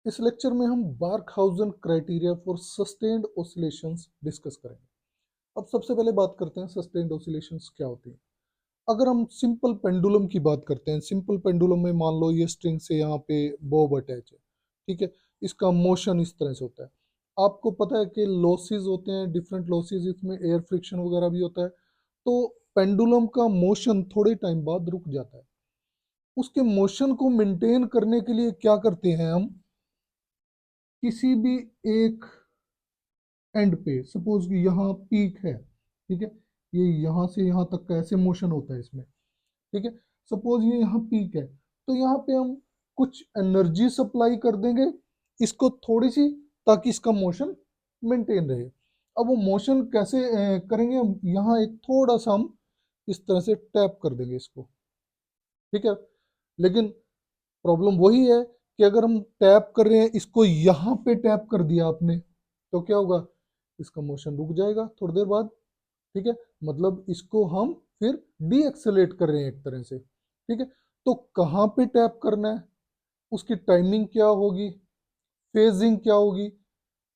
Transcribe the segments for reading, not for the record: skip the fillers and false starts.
इस लेक्चर में हम Barkhausen criteria for sustained oscillations discuss करेंगे। अब सबसे पहले बात करते हैं सस्टेन्ड ऑसिलेशंस क्या होती हैं। अगर हम सिंपल पेंडुलम की बात करते हैं, सिंपल पेंडुलम में मान लो ये स्ट्रिंग से यहाँ पे बॉब अटैच है, ठीक है। इसका मोशन इस तरह से होता है। आपको पता है कि लॉसेस होते हैं, डिफरेंट लॉसेस, इसमें एयर फ्रिक्शन वगैरह भी होता है। तो पेंडुलम का मोशन थोड़े टाइम बाद रुक जाता है। उसके मोशन को मेंटेन करने के लिए क्या करते हैं हम, किसी भी एक एंड पे, सपोज कि यहाँ पीक है, ठीक है। ये यहाँ से यहाँ तक का ऐसे मोशन होता है इसमें, ठीक है। सपोज ये यहाँ पीक है, तो यहाँ पे हम कुछ एनर्जी सप्लाई कर देंगे इसको थोड़ी सी, ताकि इसका मोशन मेंटेन रहे। अब वो मोशन कैसे करेंगे हम, यहाँ एक थोड़ा सा हम इस तरह से टैप कर देंगे इसको, ठीक है। लेकिन प्रॉब्लम वही है कि अगर हम टैप कर रहे हैं इसको, यहाँ पे टैप कर दिया आपने, तो क्या होगा, इसका मोशन रुक जाएगा थोड़ी देर बाद, ठीक है। मतलब इसको हम फिर डी एक्सेलेरेट कर रहे हैं एक तरह से, ठीक है। तो कहाँ पे टैप करना है, उसकी टाइमिंग क्या होगी, फेजिंग क्या होगी,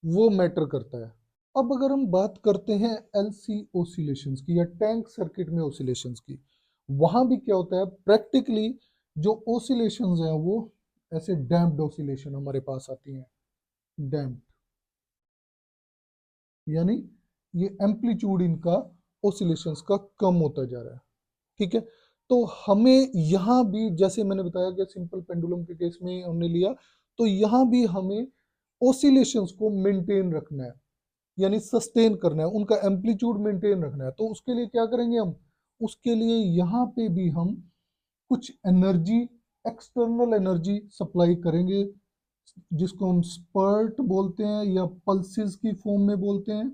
वो मैटर करता है। अब अगर हम बात करते हैं एलसी ओसिलेशंस की या टैंक सर्किट में ओसिलेशंस की, वहां भी क्या होता है प्रैक्टिकली, जो ओसिलेशंस हैं वो ऐसे डैम्प्ड ओसिलेशन हमारे पास आती हैं। डैम्प्ड यानी ये एम्पलीट्यूड इनका ओसिलेशंस का कम होता जा रहा है, ठीक है। तो हमें यहाँ भी, जैसे मैंने बताया कि सिंपल पेंडुलम के केस में हमने लिया, तो यहाँ भी हमें ओसिलेशंस को मेंटेन रखना है, यानी सस्टेन करना है, उनका एम्पलीट्यूड मेंटेन रखना है। तो उसके लिए क्या करेंगे हम, उसके लिए यहाँ पे भी हम कुछ एनर्जी, एक्सटर्नल एनर्जी सप्लाई करेंगे, जिसको हम स्पर्ट बोलते हैं या पल्सेस की फॉर्म में बोलते हैं,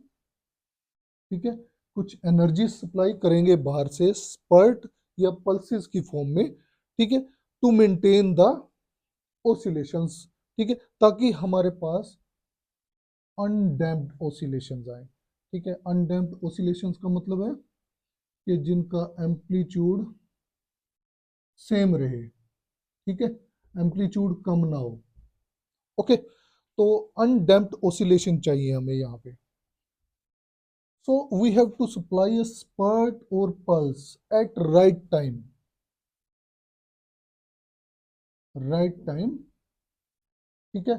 ठीक है। कुछ एनर्जी सप्लाई करेंगे बाहर से, स्पर्ट या पल्सेस की फॉर्म में, ठीक है, टू मेंटेन द ओसिलेशंस, ठीक है, ताकि हमारे पास अनडैम्प्ड ओसिलेशंस आए, ठीक है। अनडैम्प्ड ओसिलेशंस का मतलब है कि जिनका एम्पलीट्यूड सेम रहे, ठीक है, एम्पलीट्यूड कम ना हो, ओके। तो अनडैम्प्ड ओसिलेशन चाहिए हमें यहाँ पे। So we have to supply a spurt or pulse at right time, ठीक है।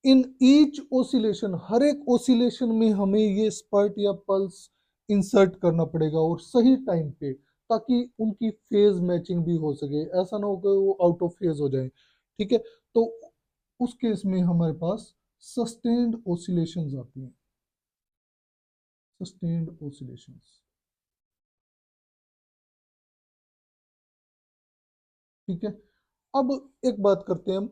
इन ईच ओसिलेशन, हर एक ओसिलेशन में हमें ये स्पर्ट या पल्स इंसर्ट करना पड़ेगा और सही टाइम पे, ताकि उनकी फेज मैचिंग भी हो सके। ऐसा ना हो कि वो आउट ऑफ फेज हो जाए, ठीक है। तो उस केस में हमारे पास सस्टेन्ड ओसिलेशंस आती हैं, सस्टेन्ड ओसिलेशंस, ठीक है। अब एक बात करते हैं हम,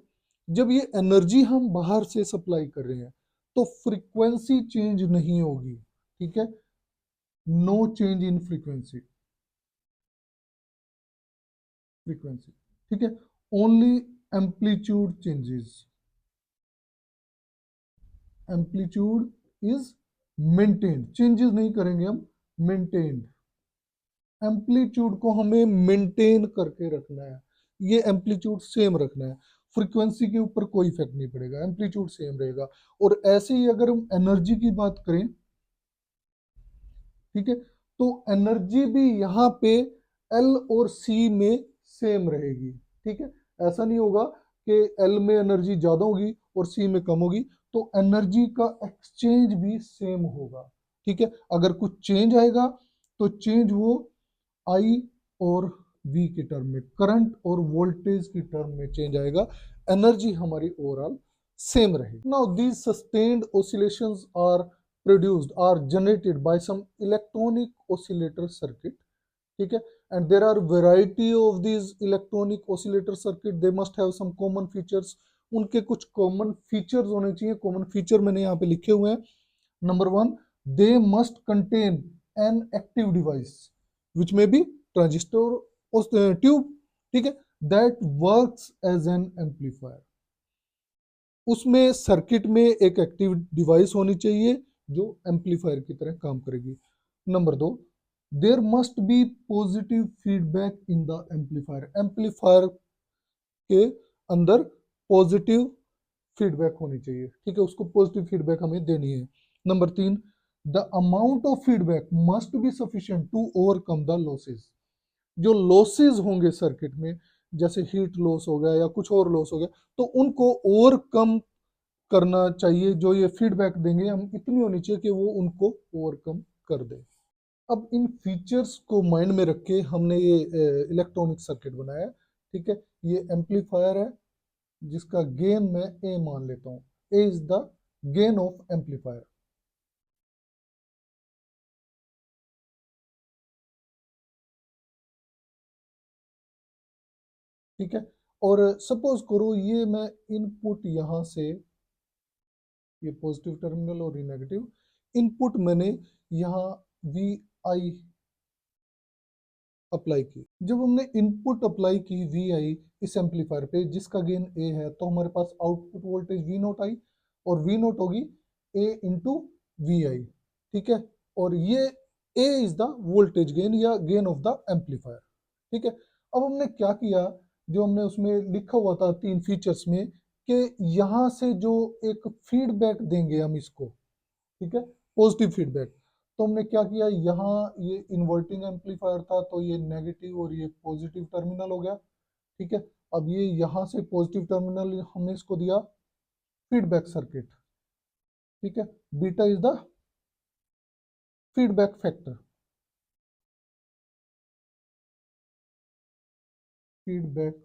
जब ये एनर्जी हम बाहर से सप्लाई कर रहे हैं तो फ्रीक्वेंसी चेंज नहीं होगी, ठीक है। नो चेंज इन फ्रीक्वेंसी, ठीक है। Only amplitude changes, amplitude is maintained, changes नहीं करेंगे हम, मेंटेन्ड। एम्पलीट्यूड को हमें मेंटेन करके रखना है, ये एम्पलीट्यूड सेम रखना है, फ्रीक्वेंसी के ऊपर कोई इफेक्ट नहीं पड़ेगा, एम्पलीट्यूड सेम रहेगा। और ऐसे ही अगर हम एनर्जी की बात करें, ठीक है, तो एनर्जी भी यहाँ पे एल और सी में सेम रहेगी, ठीक है। ऐसा नहीं होगा कि एल में एनर्जी ज्यादा होगी और सी में कम होगी, तो एनर्जी का एक्सचेंज भी सेम होगा, ठीक है। अगर कुछ चेंज आएगा तो चेंज वो आई और वी की टर्म में, करंट और वोल्टेज की टर्म में चेंज आएगा, एनर्जी हमारी ओवरऑल सेम रहेगी। Now these sustained oscillations are produced are generated by some electronic oscillator circuit, ठीक है। and there are variety of these electronic oscillator circuit, they must have some common features, उनके कुछ common features होने चाहिए। Common feature मैंने यहाँ पे लिखे हुए हैं। Number one, they must contain an active device which may be transistor tube, ठीक है, that works as an amplifier. उसमें सर्किट में एक एक्टिव डिवाइस होनी चाहिए जो एम्पलीफायर की तरह काम करेगी। नंबर दो, there must be positive feedback in the amplifier, amplifier के अंदर पॉजिटिव फीडबैक होनी चाहिए, ठीक है, उसको पॉजिटिव फीडबैक हमें देनी है। Number 3, the amount of feedback must be sufficient to overcome the losses. जो लॉसेस होंगे सर्किट में, जैसे हीट लॉस हो गया या कुछ और लॉस हो गया, तो उनको ओवरकम करना चाहिए। जो ये फीडबैक देंगे हम, इतनी होनी चाहिए कि वो उनको ओवरकम कर दे। अब इन फीचर्स को माइंड में रख के हमने ये इलेक्ट्रॉनिक सर्किट बनाया, ठीक है। ये एम्पलीफायर है जिसका गेन मैं ए मान लेता हूँ। A is the gain of amplifier, ठीक है। और सपोज करो ये मैं इनपुट यहां से, ये पॉजिटिव टर्मिनल और ये नेगेटिव इनपुट मैंने यहाँ वी आई अप्लाई की। जब हमने इनपुट अप्लाई की वी आई इस एम्पलीफायर पे जिसका गेन ए है, तो हमारे पास आउटपुट वोल्टेज वी नोट आई, और वी नोट होगी ए इंटू वी आई, ठीक है। और ये ए इज द वोल्टेज गेन या गेन ऑफ द एम्पलीफायर, ठीक है। अब हमने क्या किया, जो हमने उसमें लिखा हुआ था 3 फीचर्स में, कि यहाँ से जो एक फीडबैक देंगे हम इसको, ठीक है, पॉजिटिव फीडबैक। तो हमने क्या किया, यहाँ ये इन्वर्टिंग एम्पलीफायर था, तो ये नेगेटिव और ये पॉजिटिव टर्मिनल हो गया, ठीक है। अब ये यहाँ से पॉजिटिव टर्मिनल हमने इसको दिया फीडबैक सर्किट, ठीक है। Beta is the feedback factor, feedback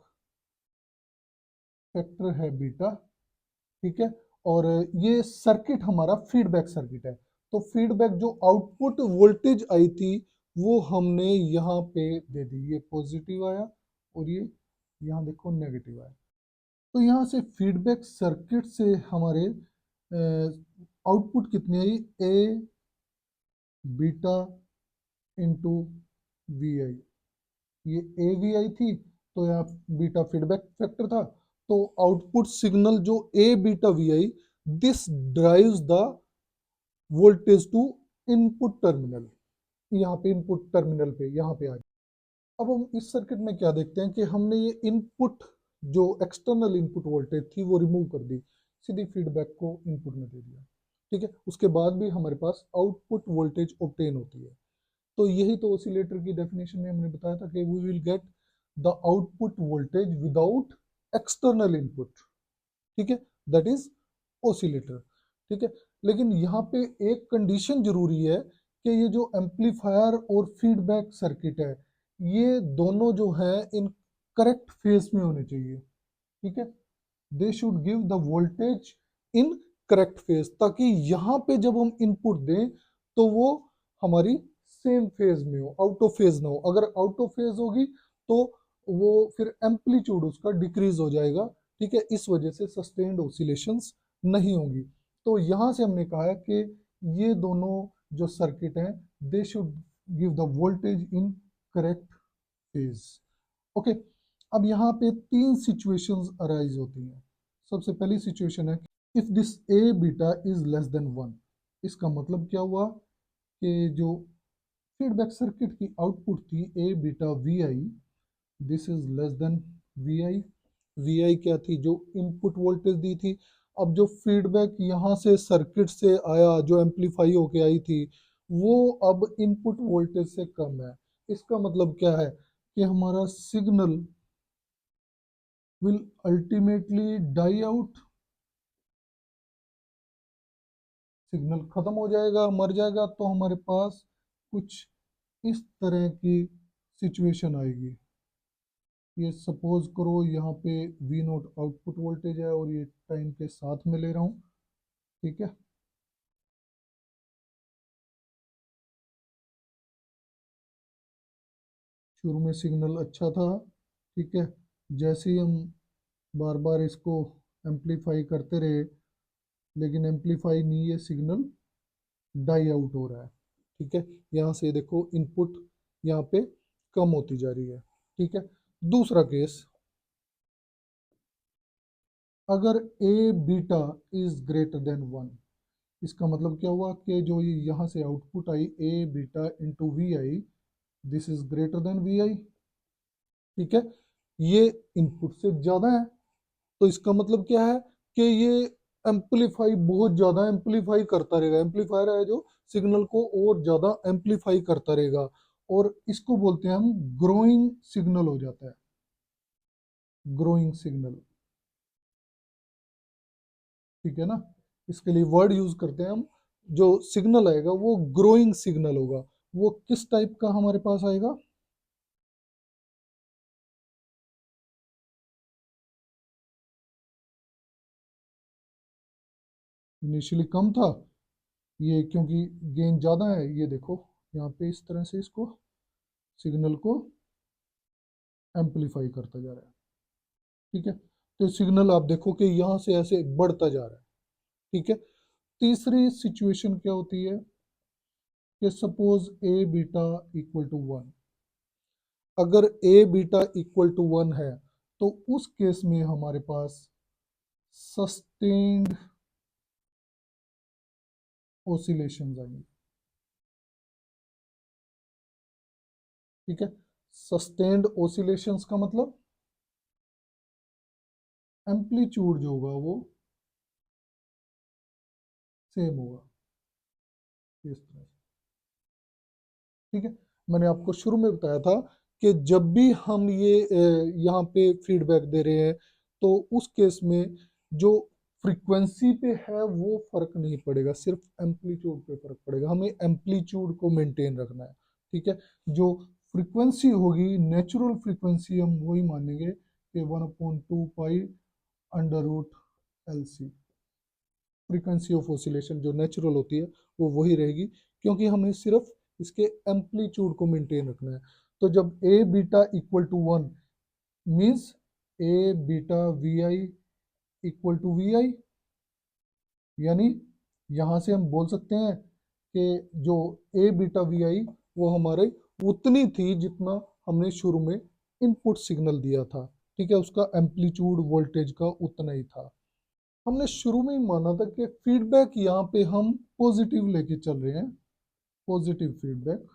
factor है बीटा, ठीक है। और ये सर्किट हमारा फीडबैक सर्किट है। तो फीडबैक जो आउटपुट वोल्टेज आई थी वो हमने यहाँ पे दे दी, ये पॉजिटिव आया और ये यहाँ देखो नेगेटिव आया। तो यहाँ से फीडबैक सर्किट से हमारे आउटपुट कितनी आई, ए बीटा इंटू वी आई। ये ए वी आई थी, तो यहाँ बीटा फीडबैक फैक्टर था। तो आउटपुट सिग्नल जो A beta V I, this drives the voltage to input terminal. यहाँ पे इनपुट टर्मिनल पे यहाँ पे आ गया। अब हम इस सर्किट में क्या देखते हैं कि हमने ये इनपुट जो एक्सटर्नल इनपुट वोल्टेज थी वो रिमूव कर दी, सीधी फीडबैक को इनपुट में दे दिया, ठीक है। उसके बाद भी हमारे पास आउटपुट वोल्टेज ऑब्टेन होती है। तो यही तो ऑसिलेटर की डेफिनेशन में हमने बताया था कि we will get the output voltage without external input, ठीक है, दैट इज ऑसिलेटर, ठीक है। लेकिन यहाँ पे एक कंडीशन जरूरी है कि ये जो एम्पलीफायर और फीडबैक सर्किट है, ये दोनों जो है इन करेक्ट फेज में होने चाहिए, ठीक है। They should give the voltage in correct phase, ताकि यहाँ पे जब हम इनपुट दें तो वो हमारी सेम फेज में हो, आउट ऑफ फेज ना हो। अगर आउट ऑफ फेज होगी तो वो फिर एम्पलीट्यूड उसका डिक्रीज हो जाएगा, ठीक है। इस वजह से सस्टेन्ड ऑसिलेशंस नहीं होंगी। तो यहाँ से हमने कहा है कि ये दोनों जो सर्किट हैं, they should give the voltage in correct phase, okay. अब यहाँ पे 3 सिचुएशंस अराइज होती हैं। सबसे पहली सिचुएशन है if this A beta is less then 1। इसका मतलब क्या हुआ कि जो फीडबैक सर्किट की आउटपुट थी A beta V I, this is less than V I. V I क्या थी, जो इनपुट वोल्टेज दी थी। अब जो फीडबैक यहाँ से सर्किट से आया, जो एम्पलीफाई होके आई थी, वो अब इनपुट वोल्टेज से कम है। इसका मतलब क्या है कि हमारा signal will ultimately die out, signal खत्म हो जाएगा, मर जाएगा। तो हमारे पास कुछ इस तरह की सिचुएशन आएगी। ये सपोज करो यहाँ पे वी नोट आउटपुट वोल्टेज है और ये टाइम के साथ में ले रहा हूँ, ठीक है। शुरू में सिग्नल अच्छा था, ठीक है। जैसे ही हम बार बार इसको एम्पलीफाई करते रहे, लेकिन एम्पलीफाई नहीं, ये सिग्नल डाई आउट हो रहा है, ठीक है। यहाँ से देखो इनपुट यहाँ पे कम होती जा रही है, ठीक है। दूसरा केस, अगर ए बीटा इज ग्रेटर देन 1, इसका मतलब क्या हुआ कि जो ये यहाँ से आउटपुट आई A beta into V I, this is greater than V I, ठीक है। ये इनपुट से ज़्यादा है। तो इसका मतलब क्या है कि ये एम्पलीफाई बहुत ज्यादा एम्पलीफाई करता रहेगा। एम्पलीफायर है जो सिग्नल को और ज्यादा एम्पलीफाई करता रहेगा, और इसको बोलते हैं हम ग्रोइंग सिग्नल हो जाता है, ग्रोइंग सिग्नल। ठीक है ना, इसके लिए वर्ड यूज करते हैं हम। जो सिग्नल आएगा वो ग्रोइंग सिग्नल होगा। वो किस टाइप का हमारे पास आएगा? इनिशियली कम था, ये क्योंकि गेन ज़्यादा है, ये देखो यहाँ पे इस तरह से इसको सिग्नल को एम्पलीफाई करता जा रहा है। ठीक है, तो सिग्नल आप देखो कि यहाँ से ऐसे बढ़ता जा रहा है। ठीक है, तीसरी सिचुएशन क्या होती है कि suppose A beta equal to 1। अगर ए बीटा इक्वल टू 1 है तो उस केस में हमारे पास सस्टेन्ड ओसिलेशंस आएंगे। ठीक है, सस्टेन्ड ओसिलेशंस का मतलब एम्पलीट्यूड जो होगा वो सेम होगा इस तरह से। ठीक है, मैंने आपको शुरू में बताया था कि जब भी हम ये यहाँ पे फीडबैक दे रहे हैं तो उस केस में जो फ्रीक्वेंसी पे है वो फर्क नहीं पड़ेगा, सिर्फ एम्पलीट्यूड पे फर्क पड़ेगा। हमें एम्पलीट्यूड को मेंटेन रखना है। ठीक है, जो फ्रीक्वेंसी होगी नेचुरल फ्रीक्वेंसी हम वही मानेंगे कि 1/2 pi under root L C. Frequency of oscillation जो नेचुरल होती है वो वही रहेगी, क्योंकि हमें सिर्फ इसके एम्पलीट्यूड को मेंटेन रखना है। तो जब A beta equal to 1 means A beta V I equal to V I, यानी यहाँ से हम बोल सकते हैं कि जो ए बीटा वी आई वो हमारे उतनी थी जितना हमने शुरू में इनपुट सिग्नल दिया था। ठीक है, उसका एम्पलीट्यूड वोल्टेज का उतना ही था। हमने शुरू में ही माना था कि फीडबैक यहाँ पे हम पॉजिटिव लेके चल रहे हैं, पॉजिटिव फीडबैक।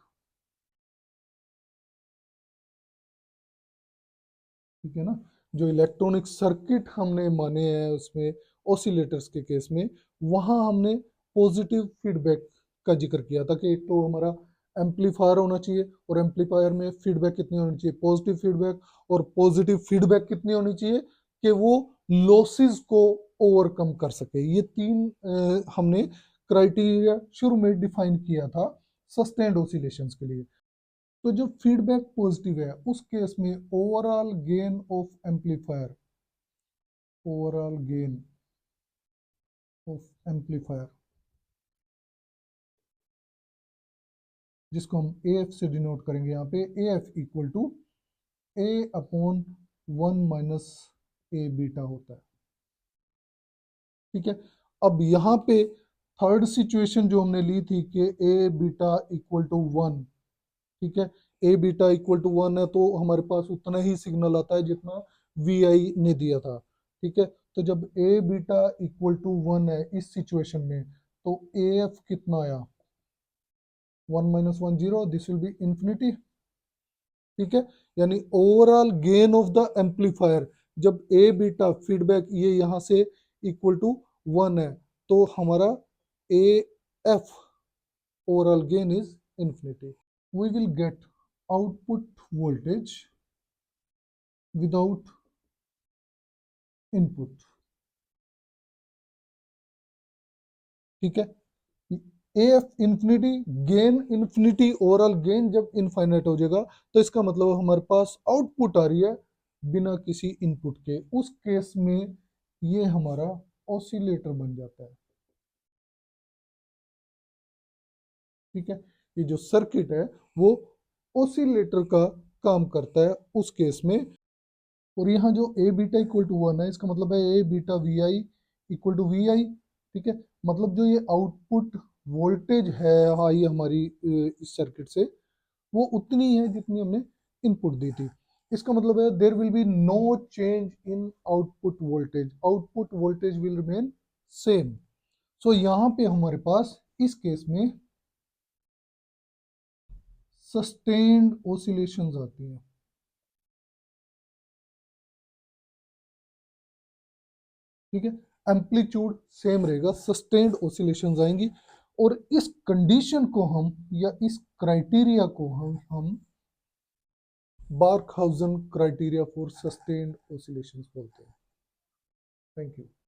ठीक है ना, जो इलेक्ट्रॉनिक सर्किट हमने माने हैं उसमें ऑसिलेटर्स के केस में, वहां हमने पॉजिटिव फीडबैक का जिक्र किया था कि एक तो हमारा एम्पलीफायर होना चाहिए, और एम्पलीफायर में फीडबैक कितनी होनी चाहिए? Positive feedback. और पॉजिटिव फीडबैक कितनी होनी चाहिए कि वो लॉसेस को ओवरकम कर सके। ये तीन हमने क्राइटेरिया शुरू में डिफाइन किया था सस्टेन्ड ऑसिलेशंस के लिए। तो जब फीडबैक पॉजिटिव है उस केस में overall gain of amplifier, overall gain of amplifier, जिसको हम ए एफ से डिनोट करेंगे यहाँ पे, A F equal to A upon 1 - A beta होता है। ठीक है, अब यहाँ पे थर्ड सिचुएशन जो हमने ली थी कि ए बीटा इक्वल टू 1। ठीक है, ए बीटा इक्वल टू 1 है तो हमारे पास उतना ही सिग्नल आता है जितना वी आई ने दिया था। ठीक है, तो जब ए बीटा इक्वल टू 1 है इस सिचुएशन में, तो ए एफ कितना आया? 1 - 1 0, दिस विल बी इंफिनिटी। ठीक है, यानी overall gain of the amplifier, जब ए बीटा फीडबैक ये यहाँ से इक्वल टू 1 है तो हमारा A F overall gain is infinity. We will get output voltage without input। ठीक है, A F infinity, gain infinity, overall gain जब इनफाइनाइट हो जाएगा तो इसका मतलब हमारे पास आउटपुट आ रही है बिना किसी इनपुट के। उस केस में ये हमारा ऑसिलेटर बन जाता है। ठीक है, ये जो सर्किट है वो ऑसिलेटर का काम करता है उस केस में। और यहाँ जो ए बीटा इक्वल टू 1 है इसका मतलब है A beta V I equal to V I. ठीक है, मतलब जो ये आउटपुट वोल्टेज है आई हमारी इस सर्किट से, वो उतनी है जितनी हमने इनपुट दी थी। इसका मतलब है there will be no change in output voltage, output voltage will remain same. So यहाँ पे हमारे पास इस केस में सस्टेन्ड ओसिलेशंस आती हैं। ठीक है, एम्पलीट्यूड सेम रहेगा, सस्टेन्ड ऑसिलेशंस आएंगी। और इस कंडीशन को हम या इस क्राइटेरिया को हम Barkhausen criteria for sustained oscillations बोलते हैं। Thank you.